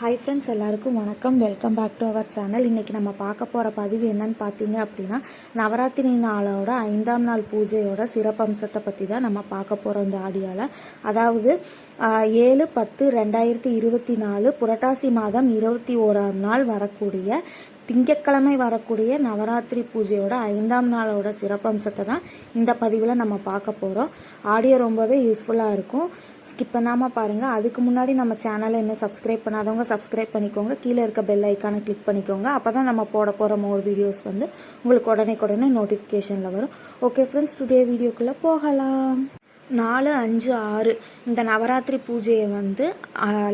Hi friends, எல்லாருக்கும் வணக்கம். Welcome back to our channel. இன்றைக்கி நம்ம பார்க்க போகிற பதிவு என்னன்னு பார்த்தீங்க அப்படின்னா, நவராத்திரி நாளோட 5ஆம் நாள் பூஜையோட சிறப்பம்சத்தை பற்றி தான் நம்ம பார்க்க போகிறோம் இந்த ஆடியோவில். அதாவது 7/10/2024 புரட்டாசி மாதம் 21ஆம் நாள் வரக்கூடிய திங்கட்கிழமை வரக்கூடிய நவராத்திரி பூஜையோட 5ஆம் நாளோட சிறப்பம்சத்தை தான் இந்த பதிவில் நம்ம பார்க்க போகிறோம். ஆடியோ ரொம்பவே யூஸ்ஃபுல்லாக இருக்கும், ஸ்கிப் பண்ணாமல் பாருங்கள். அதுக்கு முன்னாடி நம்ம சேனலை இன்னும் சப்ஸ்கிரைப் பண்ணாதவங்க சப்ஸ்கிரைப் பண்ணிக்கோங்க. கீழே இருக்க பெல் ஐக்கானை கிளிக் பண்ணிக்கோங்க. அப்போ தான் நம்ம போட போகிற மோர் வீடியோஸ் வந்து உங்களுக்கு உடனே நோட்டிஃபிகேஷனில் வரும். ஓகே ஃப்ரெண்ட்ஸ், டுடே வீடியோக்குள்ளே போகலாம். 4, 5, 6 இந்த நவராத்திரி பூஜையை வந்து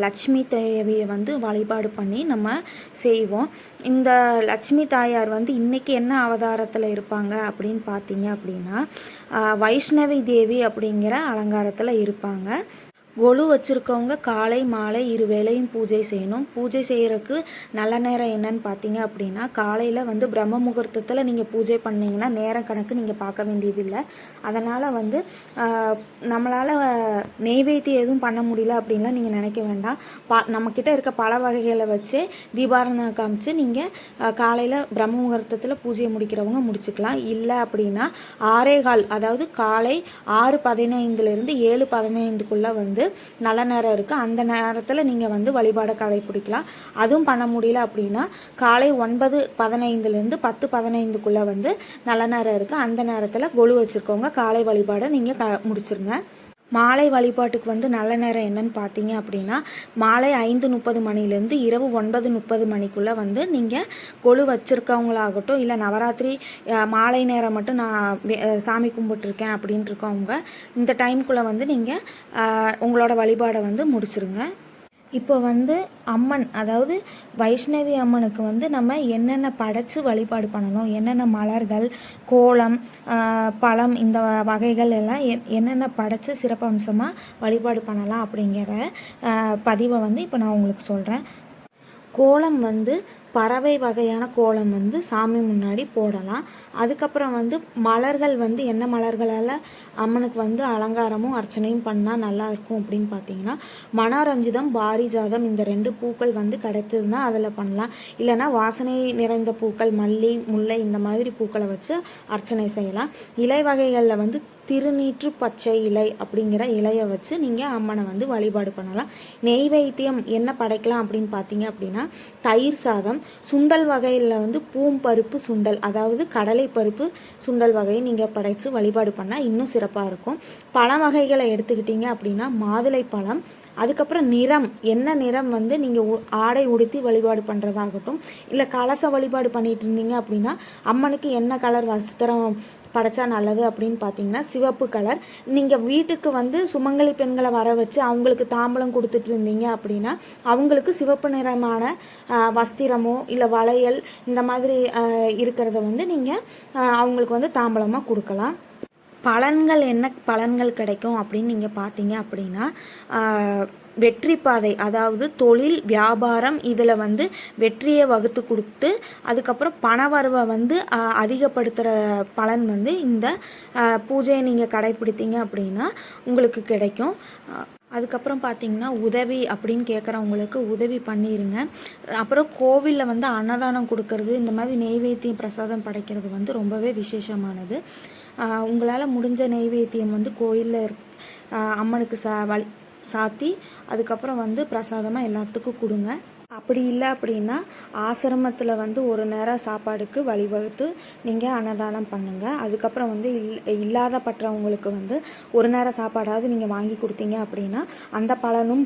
லட்சுமி தேவியை வந்து வழிபாடு பண்ணி நம்ம செய்வோம். இந்த லட்சுமி தாயார் வந்து இன்றைக்கி என்ன அவதாரத்தில் இருப்பாங்க அப்படின்னு பார்த்தீங்க அப்படின்னா, வைஷ்ணவி தேவி அப்படிங்கிற அலங்காரத்தில் இருப்பாங்க. கொலு வச்சுருக்கவங்க காலை மாலை 2 வேளையும் பூஜை செய்யணும். பூஜை செய்கிறதுக்கு நல்ல நேரம் என்னன்னு பார்த்தீங்க அப்படின்னா, காலையில் வந்து பிரம்ம முகூர்த்தத்தில் நீங்கள் பூஜை பண்ணிங்கன்னா நேரம் கணக்கு நீங்கள் பார்க்க வேண்டியதில்லை. அதனால் வந்து நம்மளால் நெய்வேத்தியம் எதுவும் பண்ண முடியல அப்படின்லாம் நீங்கள் நினைக்க வேண்டாம். நம்மக்கிட்ட இருக்க பல வகைகளை வச்சு தீபாராதனை காமிச்சு நீங்கள் காலையில் பிரம்ம முகூர்த்தத்தில் பூஜையை முடிக்கிறவங்க முடிச்சுக்கலாம். இல்லை அப்படின்னா 6:15, அதாவது காலை 6:15 7:15 வந்து நல்ல நேரம் இருக்குது. அந்த நேரத்தில் நீங்கள் வந்து வழிபாடை கடைப்பிடிக்கலாம். அதுவும் பண்ண முடியல அப்படின்னா காலை 9:15 10:15 வந்து நல்ல நேரம் இருக்குது. அந்த நேரத்தில் கொலு வச்சுருக்கவங்க காலை வழிபாடை நீங்கள் முடிச்சிருங்க. மாலை வழிபாட்டுக்கு வந்து நல்ல நேரம் என்னன்னு பார்த்தீங்க அப்படின்னா, மாலை 5:30 இரவு 9:30 வந்து நீங்கள் கொலு வச்சுருக்கவங்களாகட்டும், இல்லை நவராத்திரி மாலை நேரம் மட்டும் நான் சாமி கும்பிட்டுருக்கேன் அப்படின்ட்டு இருக்கவங்க இந்த டைமுக்குள்ளே வந்து நீங்கள் உங்களோட வழிபாடை வந்து முடிச்சிருங்க. இப்போ வந்து அம்மன், அதாவது வைஷ்ணவி அம்மனுக்கு வந்து நம்ம என்னென்ன படைச்சு வழிபாடு பண்ணணும், என்னென்ன மலர்கள், கோலம், பழம், இந்த வகைகள் எல்லாம் என்னென்ன படைச்சு சிறப்பம்சமாக வழிபாடு பண்ணலாம் அப்படிங்கிற பதிவை வந்து இப்போ நான் உங்களுக்கு சொல்கிறேன். கோலம் வந்து பறவை வகையான கோலம் வந்து சாமி முன்னாடி போடலாம். அதுக்கப்புறம் வந்து மலர்கள் வந்து என்ன மலர்களால் அம்மனுக்கு வந்து அலங்காரமும் அர்ச்சனையும் பண்ணால் நல்லா இருக்கும் அப்படின்னு பார்த்தீங்கன்னா, மனோரஞ்சிதம், பாரிஜாதம் இந்த 2 பூக்கள் வந்து கிடைத்ததுன்னா அதில் பண்ணலாம். இல்லைனா வாசனை நிறைந்த பூக்கள், மல்லி, முல்லை இந்த மாதிரி பூக்களை வச்சு அர்ச்சனை செய்யலாம். இலை வகைகளில் வந்து திருநீற்று பச்சை இலை அப்படிங்கிற இலையை வச்சு நீங்கள் அம்மனை வந்து வழிபாடு பண்ணலாம். நெய்வேத்தியம் என்ன படைக்கலாம் அப்படின்னு பார்த்தீங்க அப்படின்னா, தயிர் சாதம், சுண்டல் வகையில் வந்து பூம்பருப்பு சுண்டல், அதாவது கடலை பருப்பு சுண்டல் வகையை நீங்கள் படைத்து வழிபாடு பண்ணால் இன்னும் சிறப்பாக இருக்கும். பழ வகைகளை எடுத்துக்கிட்டிங்க அப்படின்னா மாதுளை பழம், அதுக்கப்புறம் நிறம், என்ன நிறம் வந்து நீங்கள் ஆடை உடுத்தி வழிபாடு பண்ணுறதாகட்டும், இல்லை கலச வழிபாடு பண்ணிட்டு இருந்தீங்க அப்படின்னா அம்மனுக்கு என்ன கலர் வஸ்திரம் படைச்சா நல்லது அப்படின்னு பார்த்தீங்கன்னா சிவப்பு கலர். நீங்கள் வீட்டுக்கு வந்து சுமங்கலி பெண்களை வர வச்சு அவங்களுக்கு தாம்பலம் கொடுத்துட்டு இருந்தீங்க அப்படின்னா அவங்களுக்கு சிவப்பு நிறமான வஸ்திரமோ இல்லை வளையல் இந்த மாதிரி இருக்கிறத வந்து நீங்கள் அவங்களுக்கு வந்து தாம்பலமாக கொடுக்கலாம். பலன்கள் என்ன பலன்கள் கிடைக்கும் அப்படின்னு நீங்கள் பார்த்தீங்க அப்படின்னா, வெற்றி பாதை, அதாவது தொழில், வியாபாரம் இதில் வந்து வெற்றியை வகுத்து கொடுத்து அதுக்கப்புறம் பணவரவை வந்து அதிகப்படுத்துகிற பலன் வந்து இந்த பூஜையை நீங்கள் கடைப்பிடித்தீங்க அப்படின்னா உங்களுக்கு கிடைக்கும். அதுக்கப்புறம் பார்த்திங்கன்னா உதவி அப்படின்னு கேட்குறவங்களுக்கு உதவி பண்ணிடுங்க. அப்புறம் கோவிலில் வந்து அன்னதானம் கொடுக்கறது, இந்த மாதிரி நெய்வேத்தியம் பிரசாதம் படைக்கிறது வந்து ரொம்பவே விசேஷமானது. உங்களால் முடிஞ்ச நெய்வேத்தியம் வந்து கோயிலில் அம்மனுக்கு சாத்தி அதுக்கப்புறம் வந்து பிரசாதமாக எல்லாத்துக்கும் கொடுங்க. அப்படி இல்லை அப்படின்னா ஆசிரமத்தில் வந்து ஒரு நேரம் சாப்பாடுக்கு வழிவகுத்து நீங்கள் அன்னதானம் பண்ணுங்கள். அதுக்கப்புறம் வந்து இல்லாத பற்றவங்களுக்கு வந்து ஒரு நேரம் சாப்பாடாவது நீங்கள் வாங்கி கொடுத்தீங்க அப்படின்னா அந்த பலனும்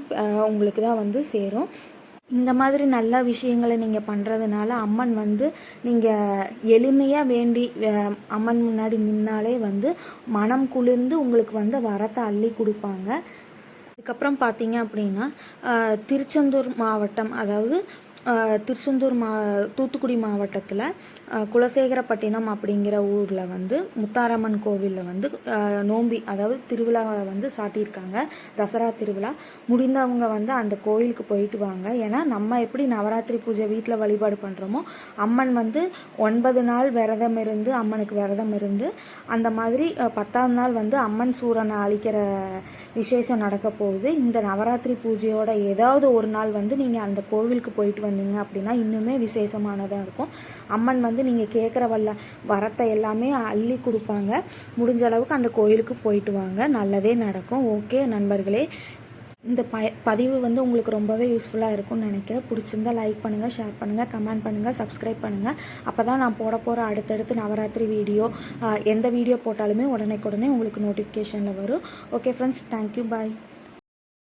உங்களுக்கு தான் வந்து சேரும். இந்த மாதிரி நல்ல விஷயங்களை நீங்கள் பண்ணுறதுனால அம்மன் வந்து நீங்கள் எளிமையாக வேண்டி அம்மன் முன்னாடி நின்னாலே வந்து மனம் குளிர்ந்து உங்களுக்கு வந்து வரத்தை அள்ளி கொடுப்பாங்க. அதுக்கப்புறம் பார்த்தீங்க அப்படின்னா திருச்செந்தூர் மாவட்டம், அதாவது திருச்செந்தூர் தூத்துக்குடி மாவட்டத்தில் குலசேகரப்பட்டினம் அப்படிங்கிற ஊரில் வந்து முத்தாரம்மன் கோவிலில் வந்து நோம்பி, அதாவது திருவிழாவை வந்து சாட்டியிருக்காங்க. தசரா திருவிழா முடிந்தவங்க வந்து அந்த கோயிலுக்கு போயிட்டு வாங்க. ஏன்னா நம்ம எப்படி நவராத்திரி பூஜை வீட்டில் வழிபாடு பண்ணுறோமோ, அம்மன் வந்து 9 நாள் விரதம் இருந்து, அம்மனுக்கு விரதம் இருந்து, அந்த மாதிரி 10ஆம் நாள் வந்து அம்மன் சூரனை அழிக்கிற விசேஷம் நடக்க போகுது. இந்த நவராத்திரி பூஜையோட ஏதாவது ஒரு நாள் வந்து நீங்கள் அந்த கோவிலுக்கு போயிட்டு வந்தீங்க அப்படின்னா இன்னுமே விசேஷமானதாக இருக்கும். அம்மன் வந்து நீங்கள் கேட்குற வரத்தை எல்லாமே அள்ளி கொடுப்பாங்க. முடிஞ்ச அளவுக்கு அந்த கோயிலுக்கு போயிட்டு வாங்க, நல்லதே நடக்கும். ஓகே நண்பர்களே, இந்த பதிவு வந்து உங்களுக்கு ரொம்பவே யூஸ்ஃபுல்லாக இருக்கும்னு நினைக்கிறேன். பிடிச்சிருந்தா லைக் பண்ணுங்கள், ஷேர் பண்ணுங்கள், கமெண்ட் பண்ணுங்கள், சப்ஸ்கிரைப் பண்ணுங்கள். அப்போ தான் நான் போட போகிற அடுத்தடுத்து நவராத்திரி வீடியோ, எந்த வீடியோ போட்டாலுமே உடனே உங்களுக்கு நோட்டிஃபிகேஷனில் வரும். ஓகே ஃப்ரெண்ட்ஸ், தேங்க்யூ, பாய்.